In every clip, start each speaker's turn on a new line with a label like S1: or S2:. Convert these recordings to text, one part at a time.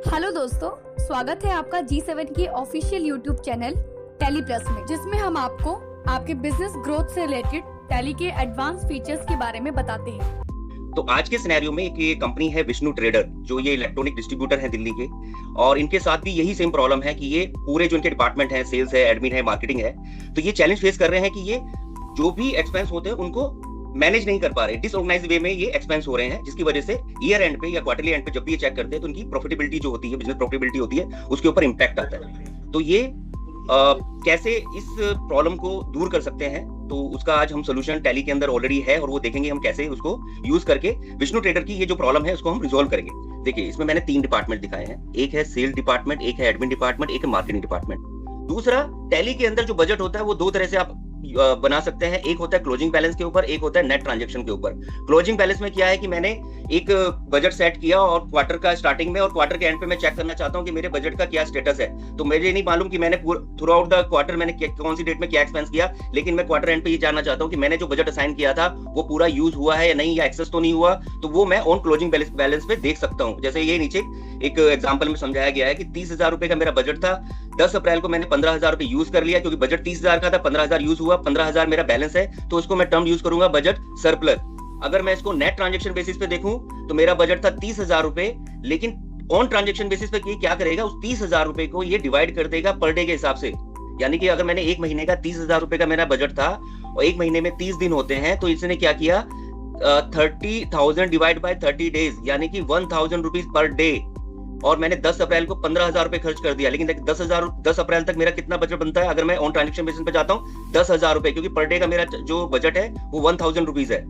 S1: Hello दोस्तों, स्वागत है आपका G7 की official YouTube channel tally plus में, जिसमें हम आपको आपके बिजनेस ग्रोथ से रिलेटेड टैली के एडवांस फीचर्स के बारे में बताते हैं।
S2: तो आज के सिनेरियो में एक ये कंपनी है विष्णु ट्रेडर, जो ये इलेक्ट्रॉनिक डिस्ट्रीब्यूटर है दिल्ली के, और इनके साथ भी यही सेम प्रॉब्लम है कि ये पूरे जो इनके डिपार्टमेंट है, सेल्स है, एडमिन है, मार्केटिंग है, तो ये चैलेंज फेस कर रहे हैं कि ये जो भी एक्सपेंस होते हैं उनको मैनेज नहीं कर पा रहे, डिसऑर्गेनाइज वे में ये एक्सपेंस हो रहे हैं, जिसकी वजह से ईयर एंड पे या क्वार्टरली एंड पे जब भी ये चेक करते हैं तो उनकी प्रॉफिटेबिलिटी जो होती है, बिजनेस प्रॉफिटेबिलिटी होती है, उसके ऊपर इंपैक्ट आता है। तो ये कैसे इस प्रॉब्लम को दूर कर सकते हैं, तो उसका आज हम सोल्यूशन टैली के अंदर ऑलरेडी है और वो देखेंगे हम कैसे उसको यूज करके विष्णु ट्रेडर की ये जो प्रॉब्लम है उसको हम रिजोल्व करेंगे। देखिए, इसमें मैंने 3 डिपार्टमेंट दिखाए हैं, एक है सेल डिपार्टमेंट, एक है एडमिन डिपार्टमेंट, एक है मार्केटिंग डिपार्टमेंट। दूसरा, टैली के अंदर जो बजट होता है वो 2 तरह से आप बना सकते हैं। एक होता है क्लोजिंग बैलेंस के ऊपर, एक होता है नेट ट्रांजैक्शन के ऊपर। क्लोजिंग बैलेंस में क्या है कि मैंने एक बजट सेट किया और क्वार्टर का स्टार्टिंग में और क्वार्टर के एंड पे मैं चेक करना चाहता हूं कि मेरे बजट का क्या स्टेटस है। तो मुझे नहीं मालूम कि मैंने थ्रू आउट द क्वार्टर मैंने कौन सी डेट में क्या एक्सपेंस किया, लेकिन मैं क्वार्टर एंड पे ये जानना चाहता हूं कि मैंने जो बजट असाइन किया था वो पूरा यूज हुआ है या नहीं, या एक्सेस तो नहीं हुआ। तो वो मैं ऑन क्लोजिंग बैलेंस पे देख सकता हूं। जैसे ये नीचे एक एग्जाम्पल में समझाया गया है कि 30,000 रुपए का मेरा बजट था, 10 अप्रैल को मैंने 15,000 रुपए यूज कर लिया, क्योंकि बजट 30,000 का था, 15,000 यूज हुआ, 15,000 मेरा बैलेंस है, तो उसको मैं टर्म यूज करूंगा बजट सरप्लस। अगर मैं इसको नेट ट्रांजैक्शन बेसिस पे देखूं तो मेरा बजट था 30,000 रुपए, लेकिन ऑन ट्रांजैक्शन बेसिस पे क्या करेगा, उस 30,000 रुपए को ये डिवाइड कर देगा पर डे के हिसाब से। यानी कि अगर मैंने एक महीने का 30,000 रुपए का मेरा बजट था और एक महीने में 30 दिन होते हैं, तो इसने क्या किया, 30,000 डिवाइड बाय 30 डेज, यानी कि 1,000 रुपीज पर डे। और मैंने 10 अप्रैल को 15,000 रुपए खर्च कर दिया, लेकिन 10 अप्रैल तक मेरा कितना बजट बनता है अगर मैं ऑन ट्रांजैक्शन बेसिस पे जाता हूँ, 10,000 रुपए, क्योंकि पर डे का मेरा जो बजट है वो 1,000 रुपीज है।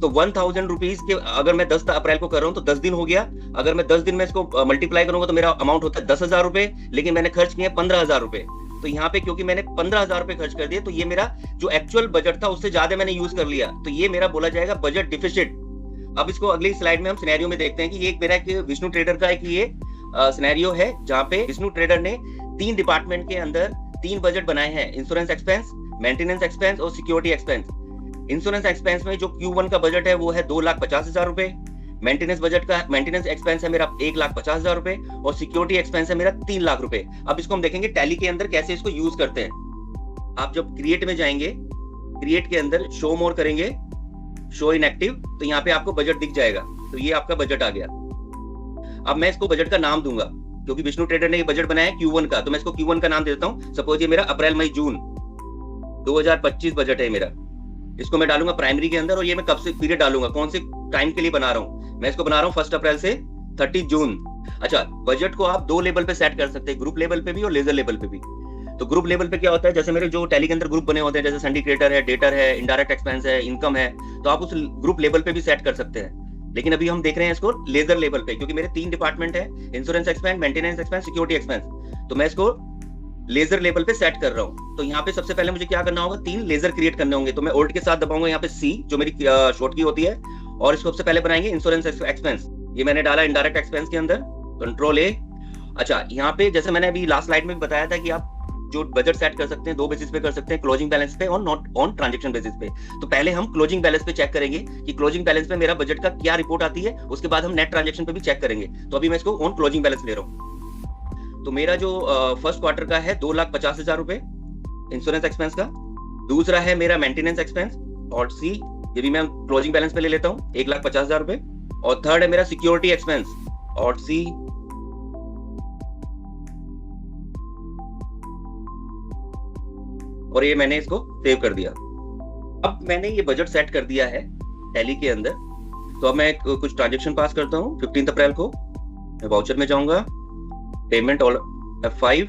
S2: तो 1,000 रुपीज के अगर मैं 10 अप्रैल को कर रहा हूँ तो 10 दिन हो गया। अगर मैं 10 दिन में इसको मल्टीप्लाई करूंगा तो मेरा अमाउंट होता है 10,000 रुपए, लेकिन मैंने खर्च किए 15,000 रुपए। तो यहाँ पे क्योंकि मैंने 15,000 रुपए खर्च कर दिए, तो ये मेरा जो एक्चुअल बजट था उससे ज्यादा मैंने यूज कर लिया, तो ये मेरा बोला जाएगा बजट डिफिसिट। अब इसको अगली स्लाइड में हम सिनेरियो में देखते हैं कि ये एक मेरा विष्णु ट्रेडर का एक ये सिनेरियो है, जहां पे विष्णु ट्रेडर ने 3 डिपार्टमेंट के अंदर 3 बजट बनाए हैं, इंश्योरेंस एक्सपेंस, मेंटेनेंस एक्सपेंस और सिक्योरिटी एक्सपेंस। इंश्योरेंस एक्सपेंस में जो Q1 का बजट है वो है 2,50,000 रुपए, मेंटेनेंस एक्सपेंस है मेरा 1,50,000 रुपए और सिक्योरिटी एक्सपेंस है मेरा 3 लाख रुपए। अब इसको हम देखेंगे टैली के अंदर कैसे इसको यूज करते हैं। आप जब क्रिएट में जाएंगे, क्रिएट के अंदर शो मोर करेंगे, शो इन एक्टिव, तो यहाँ पे आपको बजट दिख जाएगा। तो ये आपका बजट आ गया। अब मैं इसको बजट का नाम दूंगा, क्योंकि विष्णु ट्रेडर ने ये बजट बनाया है Q1 का, तो मैं इसको Q1 का नाम देता हूं। सपोज ये मेरा अप्रैल मई जून 2025 बजट है मेरा, इसको मैं डालूंगा प्राइमरी के अंदर, और ये मैं कब से पीरियड डालूंगा, कौन से टाइम के लिए बना रहा हूं, मैं इसको बना रहा हूं 1 अप्रैल से 30 जून। अच्छा, बजट को आप 2 लेवल पे सेट कर सकते हैं, ग्रुप लेवल पे भी और लेजर लेवल पे भी। तो ग्रुप लेवल पे क्या होता है, जैसे मेरे जो टैली के अंदर ग्रुप बने होते हैं, जैसे सिंडिकेटर है, डेटर है, इनडायरेक्ट एक्सपेंस है, इनकम है, तो आप उस ग्रुप लेवल पे भी सेट कर सकते हैं। लेकिन अभी हम देख रहे हैं इसको लेजर लेवल पे, क्योंकि मेरे 3 डिपार्टमेंट है, insurance expense, maintenance expense, security expense, तो मैं इसको लेजर लेवल पे सेट कर रहा हूं। तो यहाँ पे सबसे पहले मुझे क्या करना होगा, 3 लेजर क्रिएट करने होंगे। तो मैं ओल्ड के साथ दबाऊंगा यहाँ पे C, जो मेरी शॉर्ट की होती है, और इसको सबसे पहले बनाएंगे इंश्योरेंस एक्सपेंस। ये मैंने डाला इनडायरेक्ट एक्सपेंस के अंदर, कंट्रोल A। अच्छा, यहाँ पे जैसे मैंने अभी लास्ट स्लाइड में बताया था कि आप जो बजट सेट कर सकते हैं 2 बेसिस पे कर सकते हैं, क्लोजिंग बैलेंस पे और नॉट ऑन ट्रांजैक्शन बेसिस पे। तो पहले हम क्लोजिंग बैलेंस पे चेक करेंगे कि क्लोजिंग बैलेंस पे मेरा बजट का क्या रिपोर्ट आती है, उसके बाद हम नेट ट्रांजैक्शन पे भी चेक करेंगे। तो अभी मैं इसको ऑन क्लोजिंग बैलेंस ले रहा हूँ। तो मेरा जो फर्स्ट क्वार्टर का है 2,50,000 रुपए इंश्योरेंस एक्सपेंस का, दूसरा है मेरा मेंटेनेंस एक्सपेंस और C, ये भी मैं क्लोजिंग बैलेंस पे ले लेता हूँ 1,50,000 रुपए, और थर्ड है मेरा सिक्योरिटी एक्सपेंस और C, और ये मैंने इसको सेव कर दिया। अब मैंने ये बजट सेट कर दिया है टैली के अंदर। तो अब मैं कुछ ट्रांजैक्शन पास करता हूँ। 15 अप्रैल को मैं वाउचर में जाऊंगा, पेमेंट ऑल F5,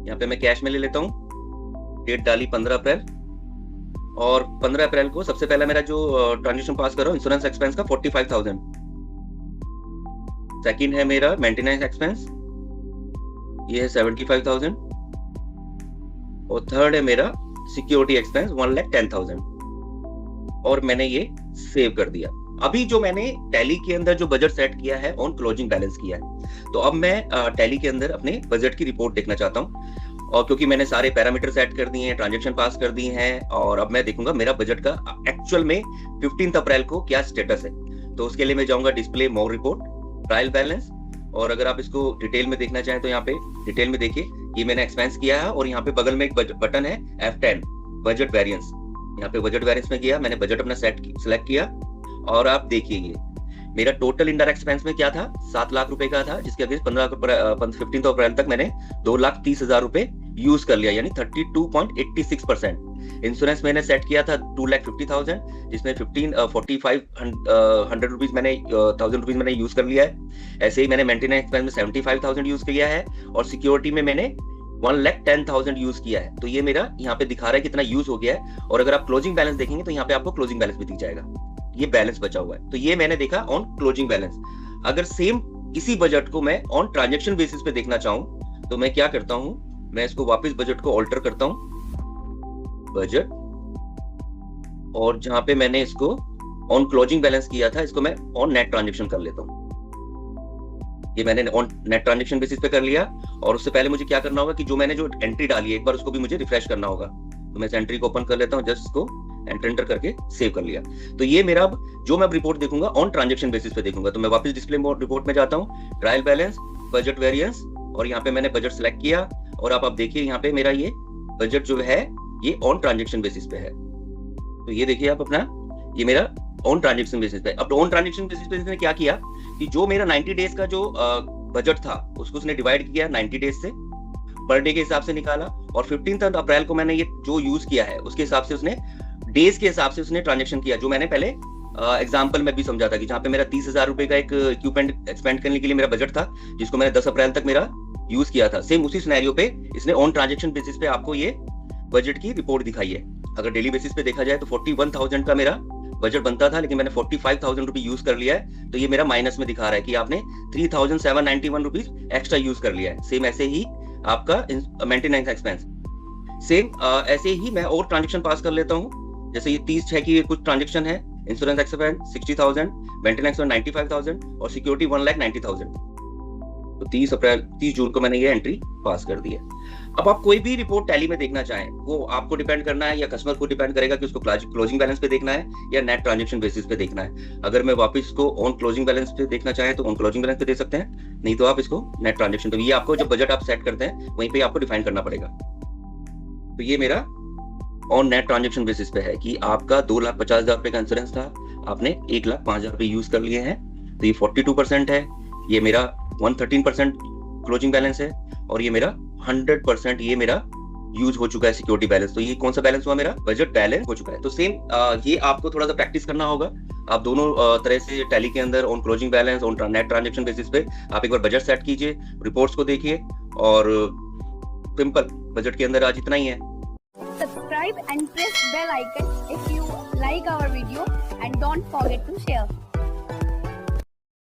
S2: यहाँ पे मैं कैश में ले लेता हूँ, डेट डाली 15 अप्रैल, और 15 अप्रैल को सबसे पहला मेरा जो ट्रांजैक्शन पास कर रहा हूँ इंश्योरेंस एक्सपेंस का 45,000, सेकंड है मेरा मेंटेनेंस एक्सपेंस, ये है 75,000, और थर्ड है मेरा सिक्योरिटी एक्सपेंस 1,10,000, और मैंने ये सेव कर दिया। अभी जो मैंने टैली के अंदर जो बजट सेट किया है ऑन क्लोजिंग बैलेंस किया है, तो अब मैं टैली के अंदर अपने बजट की रिपोर्ट देखना चाहता हूँ, और क्योंकि मैंने सारे पैरामीटर सेट कर दिए हैं, ट्रांजैक्शन पास कर दिए हैं, और अब मैं देखूंगा मेरा बजट का एक्चुअल में 15 अप्रैल को क्या स्टेटस है। तो उसके लिए मैं जाऊंगा डिस्प्ले मोर रिपोर्ट, ट्रायल बैलेंस, और अगर आप इसको डिटेल में देखना चाहें तो यहाँ पे डिटेल में देखिए, ये मैंने एक्सपेंस किया है और यहाँ पे बगल में एक बटन है F10 बजट वेरिएंस। यहाँ पे बजट वेरिएंस में गया, मैंने बजट अपना सिलेक्ट किया और आप देखिए ये मेरा टोटल इंडायरेक्ट एक्सपेंस में क्या था, 7 लाख रुपए का था, जिसके अगेंस्ट 15 अप्रैल तक मैंने 2,30,000 रुपए यूज कर लिया, यानी 32.86%। इंश्योरेंस मैंने सेट किया था 2,50,000, जिसमें 4,500 रुपीज मैंने 1,000 रुपीज मैंने यूज कर लिया है। ऐसे ही मैंने मेंटेनेंस एक्सपेंस में 75,000 यूज किया है और सिक्योरिटी में मैंने 1,10,000 यूज किया है। तो ये मेरा यहाँ पे दिखा रहा है कितना यूज हो गया है। और अगर आप क्लोजिंग बैलेंस देखेंगे तो यहाँ पे आपको क्लोजिंग बैलेंस भी दिख जाएगा, ये बैलेंस बचा हुआ है। तो ये मैंने देखा ऑन क्लोजिंग बैलेंस। अगर सेम इसी बजट को मैं ऑन ट्रांजैक्शन बेसिस पे देखना चाहूं तो मैं क्या करता हूं, मैं इसको वापस बजट को ऑल्टर करता हूं, बजट, और जहां पे मैंने इसको ऑन क्लोजिंग बैलेंस किया था इसको मैं ऑन नेट ट्रांजैक्शन कर लेता हूं। ये मैंने ऑन नेट ट्रांजैक्शन बेसिस पे कर लिया। और उससे पहले मुझे क्या करना होगा कि जो मैंने जो एंट्री डाली है एक बार उसको भी मुझे रिफ्रेश करना होगा। तो मैं इस एंट्री को ओपन कर लेता हूं, जस्ट इसको एंटर करके सेव कर लिया। तो ये मेरा जो मैं रिपोर्ट देखूंगा ऑन ट्रांजैक्शन बेसिस पे देखूंगा। तो मैं वापस डिस्प्ले रिपोर्ट में जाता हूँ, ट्रायल बैलेंस, बजट वेरिएंस, और यहाँ पे मैंने बजट सिलेक्ट किया और आप देखिए यहाँ पे मेरा ये बजट जो है ये ऑन ट्रांजैक्शन बेसिस पे है। तो ये देखिए आप अपना, ये मेरा ऑन ट्रांजैक्शन बेसिस पे। अब ऑन ट्रांजैक्शन बेसिस पे इसने क्या किया कि जो मेरा 90 डेज का जो बजट था उसको उसने डिवाइड किया 90 डेज से, पर डे के हिसाब से निकाला, और 15 अप्रैल को मैंने ये जो यूज किया है उसके हिसाब से उसने डेज के हिसाब से उसने ट्रांजैक्शन किया। जो मैंने पहले एग्जांपल में भी समझा था कि जहां पे मेरा 30,000 रुपए का एक इक्विपमेंट एक्सपेंड करने के लिए मेरा बजट था, जिसको मैंने 10 अप्रैल तक मेरा यूज किया था, सेम उसी सिनेरियो पे इसने ऑन ट्रांजैक्शन बेसिस पे आपको ये बजट की रिपोर्ट दिखाई है। अगर डेली बेसिस पे देखा जाए तो 41,000 का मेरा बजट बनता था, लेकिन मैंने 45,000 रुपए यूज कर लिया है। तो ये मेरा माइनस में दिखा रहा है कि आपने 3,791 रुपीज एक्स्ट्रा यूज कर लिया है। सेम ऐसे ही आपका मेंटेनेंस एक्सपेंस, सेम ऐसे ही मैं और ट्रांजैक्शन पास कर लेता हूँ। जैसे ये 30/6 की कुछ ट्रांजैक्शन है, इंश्योरेंस एक्सपेंस 60,000, मेंटेनेंस 95,000 और सिक्योरिटी 1,90,000। तो 30 जून को मैंने ये एंट्री पास कर दी है। अब आप कोई भी रिपोर्ट टैली में देखना चाहें वो आपको डिपेंड करना है या कस्टमर को डिपेंड करेगा कि उसको क्लोजिंग बैलेंस पे देखना है या नेट ट्रांजैक्शन बेसिस पे देखना है। अगर मैं वापस इसको ऑन क्लोजिंग बैलेंस पे देखना चाहें तो ऑन क्लोजिंग बैलेंस पे दे सकते हैं, नहीं तो आप इसको नेट ट्रांजैक्शन। तो ये आपको जब बजट आप सेट करते हैं वहीं पे आपको डिफाइन करना पड़ेगा। तो ये मेरा ऑन नेट ट्रांजैक्शन बेसिस पे है कि आपका 2,50,000 रुपए का इंश्योरेंस था, आपने 1,05,000 रुपए यूज कर लिए हैं, तो ये 42% है। ये मेरा 113% क्लोजिंग बैलेंस है और ये मेरा 100% ये मेरा यूज हो चुका है सिक्योरिटी बैलेंस। तो ये कौन सा बैलेंस हुआ, मेरा बजट बैलेंस हो चुका है। तो सेम ये आपको थोड़ा सा प्रैक्टिस करना होगा। आप दोनों तरह से टैली के अंदर on closing balance, on net transaction basis पे आप एक बार बजट सेट कीजिए, रिपोर्ट्स को देखिए, और सिंपल बजट के अंदर आज इतना ही है।
S1: Subscribe and press bell icon if you like our video, and don't forget to share.